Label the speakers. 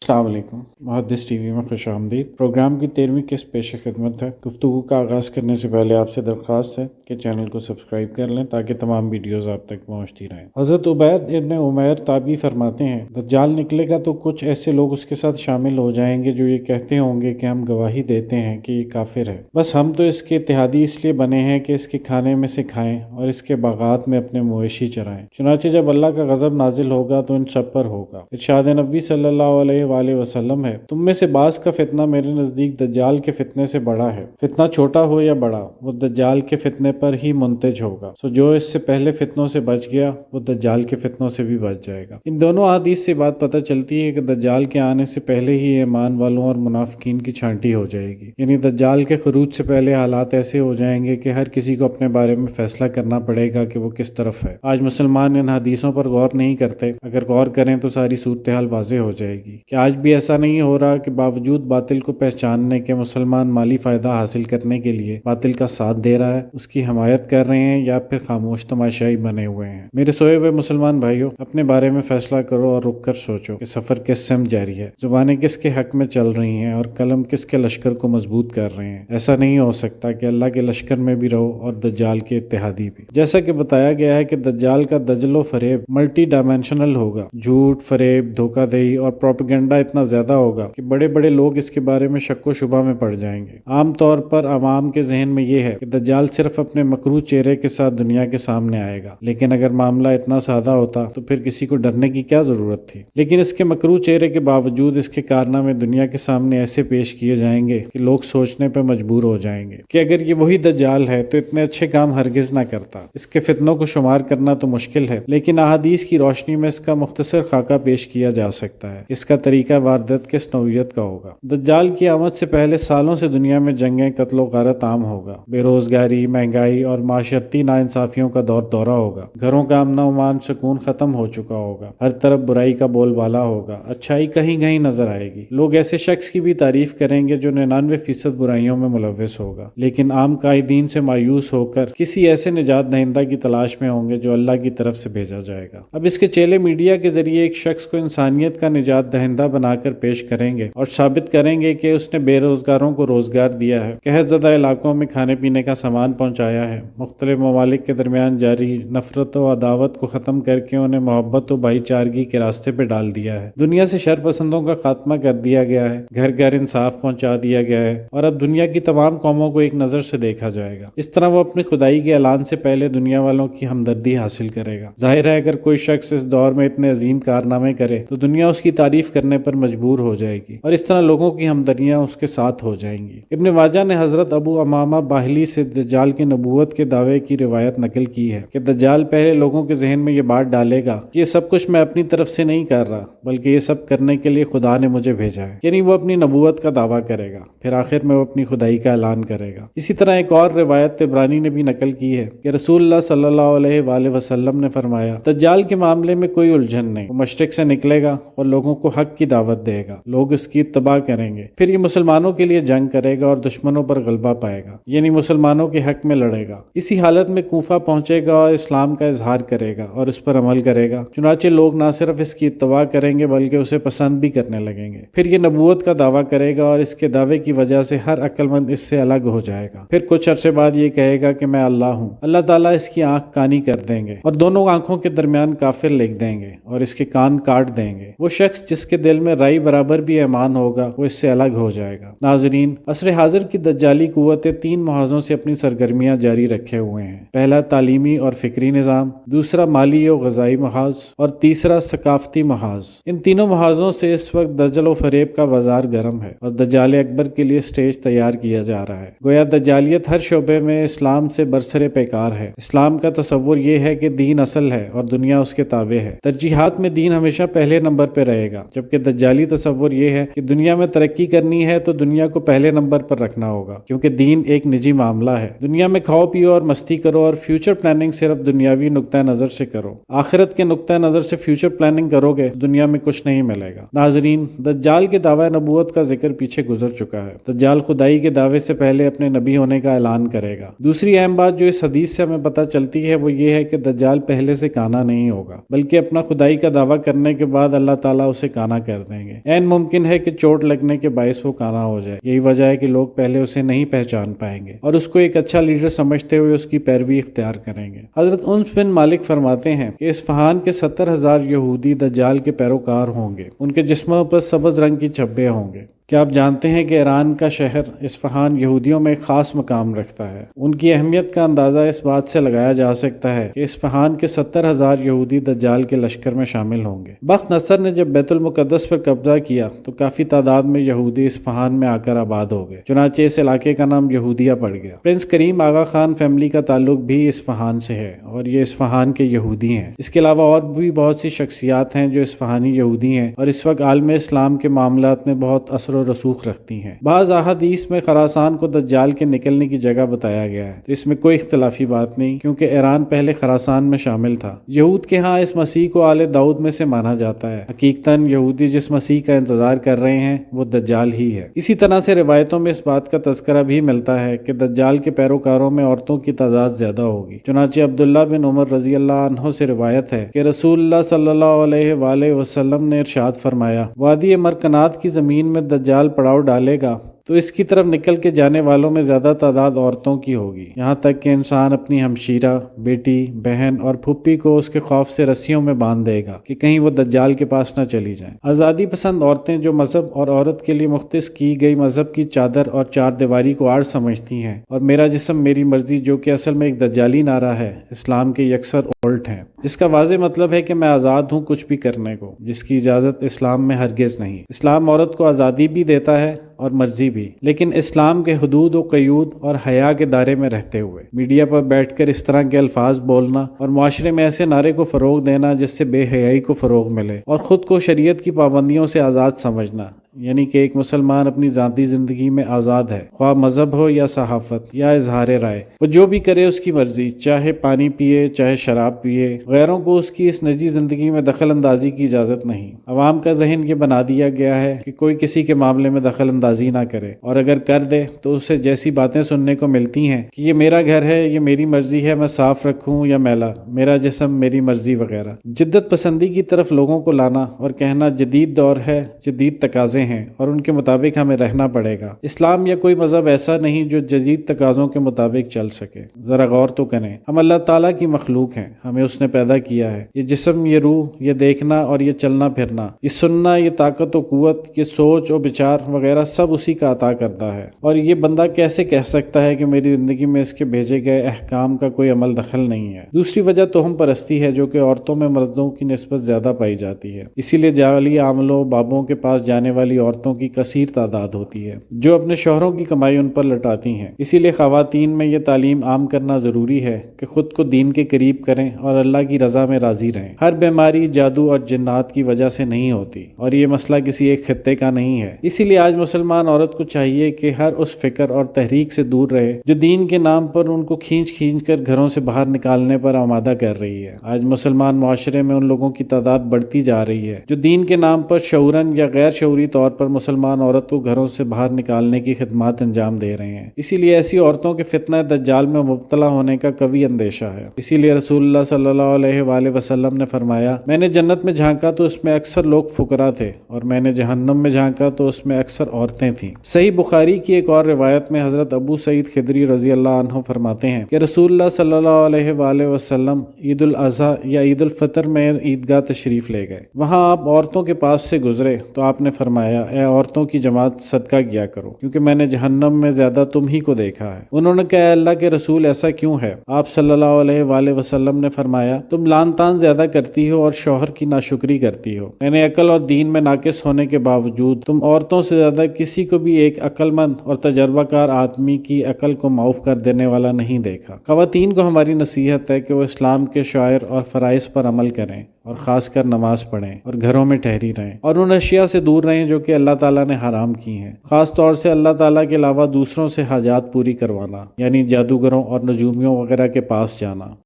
Speaker 1: السلام علیکم، محدث ٹی وی میں خوش آمدید۔ پروگرام کی 13ویں قسط پیش خدمت ہے۔ گفتگو کا آغاز کرنے سے پہلے آپ سے درخواست ہے کہ چینل کو سبسکرائب کر لیں تاکہ تمام ویڈیوز آپ تک پہنچتی رہیں۔ حضرت عبید ابن عمیر تابعی فرماتے ہیں، دجال نکلے گا تو کچھ ایسے لوگ اس کے ساتھ شامل ہو جائیں گے جو یہ کہتے ہوں گے کہ ہم گواہی دیتے ہیں کہ یہ کافر ہے، بس ہم تو اس کے اتحادی اس لیے بنے ہیں کہ اس کے کھانے میں سے کھائیں اور اس کے باغات میں اپنے مویشی چرائیں۔ چنانچہ جب اللہ کا غضب نازل ہوگا تو ان سب پر ہوگا۔ ارشاد نبی صلی اللہ علیہ وآلہ وسلم ہے، تم میں سے بعض کا فتنہ میرے نزدیک دجال کے فتنے سے بڑا ہے۔ فتنہ چھوٹا ہو یا بڑا، وہ دجال کے فتنے پر ہی منتج ہوگا، سو جو اس سے پہلے فتنوں سے بچ گیا وہ دجال کے فتنوں سے بھی بچ جائے گا۔ ان دونوں احادیث سے بات پتہ چلتی ہے کہ دجال کے آنے سے پہلے ہی ایمان والوں اور منافقین کی چھانٹی ہو جائے گی، یعنی دجال کے خروج سے پہلے حالات ایسے ہو جائیں گے کہ ہر کسی کو اپنے بارے میں فیصلہ کرنا پڑے گا کہ وہ کس طرف ہے۔ آج مسلمان ان حدیثوں پر غور نہیں کرتے، اگر غور کریں تو ساری صورتحال واضح ہو جائے گی کہ آج بھی ایسا نہیں ہو رہا کہ باوجود باطل کو پہچاننے کے مسلمان مالی فائدہ حاصل کرنے کے لیے باطل کا ساتھ دے رہا ہے، اس کی حمایت کر رہے ہیں یا پھر خاموش تماشائی بنے ہوئے ہیں۔ میرے سوئے ہوئے مسلمان بھائیوں، اپنے بارے میں فیصلہ کرو اور رک کر سوچو کہ سفر کس سمت جاری ہے، زبانیں کس کے حق میں چل رہی ہیں اور قلم کس کے لشکر کو مضبوط کر رہے ہیں۔ ایسا نہیں ہو سکتا کہ اللہ کے لشکر میں بھی رہو اور دجال کے اتحادی بھی۔ جیسا کہ بتایا گیا ہے کہ دجال کا دجل و فریب ملٹی ڈائمینشنل ہوگا، جھوٹ، فریب، دھوکہ دہی اور پروپیگنڈا اتنا زیادہ ہوگا کہ بڑے بڑے لوگ اس کے بارے میں شک و شبہ میں پڑ جائیں گے۔ عام طور پر عوام کے ذہن میں یہ ہے کہ دجال صرف اپنے مکروہ چہرے کے ساتھ دنیا کے سامنے آئے گا، لیکن اگر معاملہ اتنا سادہ ہوتا تو پھر کسی کو ڈرنے کی کیا ضرورت تھی؟ لیکن اس کے مکروہ چہرے کے باوجود اس کے کارنامے دنیا کے سامنے ایسے پیش کیے جائیں گے کہ لوگ سوچنے پہ مجبور ہو جائیں گے کہ اگر یہ وہی دجال ہے تو اتنے اچھے کام ہرگز نہ کرتا۔ اس کے فتنوں کو شمار کرنا تو مشکل ہے، لیکن احادیث کی روشنی میں اس کا مختصر خاکہ پیش کیا جا سکتا ہے۔ اس کا طریقہ واردات کس نوعیت کا ہوگا؟ دجال کی آمد سے پہلے سالوں سے دنیا میں جنگیں، قتل و غارت عام ہوگا، بے روزگاری، مہنگائی اور معاشرتی ناانصافیوں کا دورہ ہوگا، گھروں کا امن و امان، سکون ختم ہو چکا ہوگا، ہر طرف برائی کا بول بالا ہوگا، اچھائی کہیں کہیں نظر آئے گی۔ لوگ ایسے شخص کی بھی تعریف کریں گے جو 99% برائیوں میں ملوث ہوگا، لیکن عام قائدین سے مایوس ہو کر کسی ایسے نجات دہندہ کی تلاش میں ہوں گے جو اللہ کی طرف سے بھیجا جائے گا۔ اب اس کے چیلے میڈیا کے ذریعے ایک شخص کو انسانیت کا نجات دہندہ بنا کر پیش کریں گے اور ثابت کریں گے کہ اس نے بے روزگاروں کو روزگار دیا ہے، قحط زدہ علاقوں میں کھانے پینے کا سامان پہنچایا ہے، مختلف ممالک کے درمیان جاری نفرت و عداوت کو ختم کر کے انہیں محبت و بھائی چارگی کے راستے پہ ڈال دیا ہے، دنیا سے شر پسندوں کا خاتمہ کر دیا گیا ہے، گھر گھر انصاف پہنچا دیا گیا ہے اور اب دنیا کی تمام قوموں کو ایک نظر سے دیکھا جائے گا۔ اس طرح وہ اپنی خدائی کے اعلان سے پہلے دنیا والوں کی ہمدردی حاصل کرے گا۔ ظاہر ہے اگر کوئی شخص اس دور میں اتنے عظیم کارنامے کرے تو دنیا اس کی تعریف کرنے پر مجبور ہو جائے گی اور اس طرح لوگوں کی ہمدردیاں اس کے ساتھ ہو جائیں گی۔ ابن ماجہ نے حضرت ابو امامہ باہلی سے دجال کی نبوت کے دعوے کی روایت نقل کی ہے کہ دجال پہلے لوگوں کے ذہن میں یہ بات ڈالے گا کہ یہ سب کچھ میں اپنی طرف سے نہیں کر رہا، بلکہ یہ سب کرنے کے لیے خدا نے مجھے بھیجا ہے، یعنی وہ اپنی نبوت کا دعویٰ کرے گا، پھر آخر میں وہ اپنی خدائی کا اعلان کرے گا۔ اسی طرح ایک اور روایت طبرانی نے بھی نقل کی ہے کہ رسول اللہ صلی اللہ علیہ وآلہ وسلم نے فرمایا، دجال کے معاملے میں کوئی الجھن نہیں، وہ مشرق سے نکلے گا اور لوگوں کو حق کی دعوت دے گا، لوگ اس کی اتباع کریں گے، پھر یہ مسلمانوں کے لیے جنگ کرے گا اور دشمنوں پر غلبہ پائے گا، یعنی مسلمانوں کے حق میں لڑے گا۔ اسی حالت میں کوفہ پہنچے گا اور اسلام کا اظہار کرے گا اور اس پر عمل کرے گا، چنانچہ لوگ نہ صرف اس کی اتباع کریں گے بلکہ اسے پسند بھی کرنے لگیں گے۔ پھر یہ نبوت کا دعویٰ کرے گا اور اس کے دعوے کی وجہ سے ہر عقل مند اس سے الگ ہو جائے گا۔ پھر کچھ عرصے بعد یہ کہے گا کہ میں اللہ ہوں، اللہ تعالیٰ اس کی آنکھ کانی کر دیں گے اور دونوں آنکھوں کے درمیان کافر لکھ دیں گے اور اس کے کان کاٹ دیں گے۔ وہ شخص جس کے دل میں رائی برابر بھی ایمان ہوگا وہ اس سے الگ ہو جائے گا۔ ناظرین، عصر حاضر کی دجالی قوتیں 3 محاذوں سے اپنی سرگرمیاں جاری رکھے ہوئے ہیں۔ پہلا تعلیمی اور فکری نظام، دوسرا مالی و غذائی محاذ اور تیسرا ثقافتی محاذ۔ ان تینوں محاذوں سے اس وقت دجل و فریب کا بازار گرم ہے اور دجال اکبر کے لیے سٹیج تیار کیا جا رہا ہے۔ گویا دجالیت ہر شعبے میں اسلام سے برسر پیکار ہے۔ اسلام کا تصور یہ ہے کہ دین اصل ہے اور دنیا اس کے تابع ہے۔ ترجیحات میں دین ہمیشہ پہلے نمبر پہ رہے گا، جبکہ دجالی تصور یہ ہے کہ دنیا میں ترقی کرنی ہے تو دنیا کو پہلے نمبر پر رکھنا ہوگا، کیونکہ دین ایک نجی معاملہ ہے۔ دنیا میں کھاؤ پیو اور مستی کرو اور فیوچر پلاننگ صرف دنیاوی نقطہ نظر سے کرو۔ آخرت کے نقطہ نظر سے فیوچر پلاننگ کرو گے دنیا میں کچھ نہیں ملے گا۔ ناظرین، دجال کے دعوی نبوت کا ذکر پیچھے گزر چکا ہے۔ دجال خدائی کے دعوے سے پہلے اپنے نبی ہونے کا اعلان کرے گا۔ دوسری اہم بات جو اس حدیث سے ہمیں پتہ چلتی ہے وہ یہ ہے کہ دجال پہلے سے کانا نہیں ہوگا، بلکہ اپنا خدائی کا دعویٰ کرنے کے بعد اللہ تعالیٰ اسے کانا کر دیں گے۔ عین ممکن ہے کہ چوٹ لگنے کے باعث وہ کانا ہو جائے۔ یہی وجہ ہے کہ لوگ پہلے اسے نہیں پہچان پائیں گے اور اس کو ایک اچھا لیڈر سمجھتے ہوئے اس کی پیروی اختیار کریں گے۔ حضرت انس بن مالک فرماتے ہیں کہ اصفہان کے 70,000 یہودی دجال کے پیروکار ہوں گے۔ ان کے جسموں پر سبز رنگ کی چبے ہوں گے۔ کیا آپ جانتے ہیں کہ ایران کا شہر اصفہان یہودیوں میں ایک خاص مقام رکھتا ہے؟ ان کی اہمیت کا اندازہ اس بات سے لگایا جا سکتا ہے کہ اصفہان کے 70,000 یہودی دجال کے لشکر میں شامل ہوں گے۔ بخت نصر نے جب بیت المقدس پر قبضہ کیا تو کافی تعداد میں یہودی اصفہان میں آ کر آباد ہو گئے، چنانچہ اس علاقے کا نام یہودیہ پڑ گیا۔ پرنس کریم آغا خان فیملی کا تعلق بھی اصفہان سے ہے اور یہ اصفہان کے یہودی ہیں۔ اس کے علاوہ اور بھی بہت سی شخصیات ہیں جو اصفہانی یہودی ہیں اور اس وقت عالم اسلام کے معاملات میں بہت اثر و رسوخ رکھتی ہیں۔ بعض احادیث میں خراسان کو دجال کے نکلنے کی جگہ بتایا گیا ہے، تو اس میں کوئی اختلافی بات نہیں کیونکہ ایران پہلے خراسان میں شامل تھا۔ یہود کے ہاں اس مسیح کو آل داؤد میں سے مانا جاتا ہے۔ حقیقتاً یہودی جس مسیح کا انتظار کر رہے ہیں وہ دجال ہی ہے۔ اسی طرح سے روایتوں میں اس بات کا تذکرہ بھی ملتا ہے کہ دجال کے پیروکاروں میں عورتوں کی تعداد زیادہ ہوگی۔ چنانچہ عبداللہ بن عمر رضی اللہ عنہ سے روایت ہے کہ رسول اللہ صلی اللہ علیہ وآلہ وسلم نے ارشاد فرمایا، وادی مرکنات کی زمین میں دجال پڑاؤ ڈالے گا تو اس کی طرف نکل کے جانے والوں میں زیادہ تعداد عورتوں کی ہوگی، یہاں تک کہ انسان اپنی ہمشیرہ، بیٹی، بہن اور پھپھی کو اس کے خوف سے رسیوں میں باندھ دے گا کہ کہیں وہ دجال کے پاس نہ چلی جائیں۔ آزادی پسند عورتیں جو مذہب اور عورت کے لیے مختص کی گئی مذہب کی چادر اور چار دیواری کو آڑ سمجھتی ہیں اور میرا جسم میری مرضی جو کہ اصل میں ایک دجالی نعرہ ہے، اسلام کے یکسر الٹ ہیں، جس کا واضح مطلب ہے کہ میں آزاد ہوں کچھ بھی کرنے کو، جس کی اجازت اسلام میں ہرگز نہیں۔ اسلام عورت کو آزادی بھی دیتا ہے اور مرضی بھی، لیکن اسلام کے حدود و قیود اور حیا کے دائرے میں رہتے ہوئے۔ میڈیا پر بیٹھ کر اس طرح کے الفاظ بولنا اور معاشرے میں ایسے نعرے کو فروغ دینا جس سے بے حیائی کو فروغ ملے اور خود کو شریعت کی پابندیوں سے آزاد سمجھنا، یعنی کہ ایک مسلمان اپنی ذاتی زندگی میں آزاد ہے، خواہ مذہب ہو یا صحافت یا اظہار رائے، وہ جو بھی کرے اس کی مرضی، چاہے پانی پیے چاہے شراب پیے، غیروں کو اس کی اس نجی زندگی میں دخل اندازی کی اجازت نہیں۔ عوام کا ذہن یہ بنا دیا گیا ہے کہ کوئی کسی کے معاملے میں دخل اندازی نہ کرے، اور اگر کر دے تو اسے جیسی باتیں سننے کو ملتی ہیں کہ یہ میرا گھر ہے، یہ میری مرضی ہے، میں صاف رکھوں یا میلا، میرا جسم میری مرضی وغیرہ۔ جدت پسندی کی طرف لوگوں کو لانا اور کہنا جدید دور ہے، جدید تقاضے ہیں اور ان کے مطابق ہمیں رہنا پڑے گا۔ اسلام یا کوئی مذہب ایسا نہیں جو جدید تقاضوں کے مطابق چل سکے۔ ذرا غور تو کریں، ہم اللہ تعالیٰ کی مخلوق ہیں، ہمیں اس نے پیدا کیا ہے۔ یہ جسم، یہ روح، یہ دیکھنا اور یہ چلنا پھرنا، یہ سننا، یہ طاقت و قوت، یہ سوچ و بچار وغیرہ سب اسی کا عطا کرتا ہے، اور یہ بندہ کیسے کہہ سکتا ہے کہ میری زندگی میں اس کے بھیجے گئے احکام کا کوئی عمل دخل نہیں ہے۔ دوسری وجہ توہم پرستی ہے جو کہ عورتوں میں مردوں کی نسبت زیادہ پائی جاتی ہے، اسی لیے جعلی عاملوں بابوں کے پاس جانے والی عورتوں کی کثیر تعداد ہوتی ہے جو اپنے شوہروں کی کمائی ان پر لٹاتی ہیں۔ اسی لیے خواتین میں یہ تعلیم عام کرنا ضروری ہے کہ خود کو دین کے قریب کریں اور اللہ کی رضا میں راضی رہیں۔ ہر بیماری جادو اور جنات کی وجہ سے نہیں ہوتی اور یہ مسئلہ کسی ایک خطے کا نہیں ہے۔ اسی لیے آج مسلمان عورت کو چاہیے کہ ہر اس فکر اور تحریک سے دور رہے جو دین کے نام پر ان کو کھینچ کر گھروں سے باہر نکالنے پر آمادہ کر رہی ہے۔ آج مسلمان معاشرے میں ان لوگوں کی تعداد بڑھتی جا رہی ہے جو دین کے نام پر شعوراً یا غیر شعوری طور پر مسلمان عورت کو گھروں سے باہر نکالنے کی خدمات انجام دے رہے ہیں۔ اسی لیے ایسی عورتوں کے فتنہ دجال میں مبتلا ہونے کا قوی اندیشہ ہے۔ اسی لیے رسول اللہ صلی اللہ علیہ وآلہ وسلم نے فرمایا، میں نے جنت میں جھانکا تو اس میں اکثر لوگ فقراء تھے اور میں نے جہنم میں جھانکا تو اس میں اکثر عورتیں تھیں۔ صحیح بخاری کی ایک اور روایت میں حضرت ابو سعید خدری رضی اللہ عنہ فرماتے ہیں کہ رسول اللہ صلی اللہ علیہ وآلہ وسلم عید الاضحیٰ یا عید الفطر میں عیدگاہ تشریف لے گئے۔ وہاں آپ عورتوں کے پاس سے گزرے تو آپ نے فرمایا، اے عورتوں کی جماعت صدقہ کیا کرو کیونکہ میں نے جہنم میں زیادہ تم ہی کو دیکھا ہے۔ انہوں نے کہا، اللہ کے رسول ایسا کیوں ہے؟ آپ صلی اللہ علیہ وآلہ وسلم نے فرمایا، تم لان تان زیادہ کرتی ہو اور شوہر کی ناشکری کرتی ہو۔ میں نے عقل اور دین میں ناقص ہونے کے باوجود تم عورتوں سے زیادہ کسی کو بھی ایک عقل مند اور تجربہ کار آدمی کی عقل کو معاف کر دینے والا نہیں دیکھا۔ خواتین کو ہماری نصیحت ہے کہ وہ اسلام کے شعائر اور فرائض پر عمل کریں اور خاص کر نماز پڑھیں اور گھروں میں ٹھہری رہیں اور ان اشیاء سے دور رہیں جو جو کہ اللہ تعالیٰ نے حرام کی ہیں، خاص طور سے اللہ تعالیٰ کے علاوہ دوسروں سے حاجات پوری کروانا، یعنی جادوگروں اور نجومیوں وغیرہ کے پاس جانا۔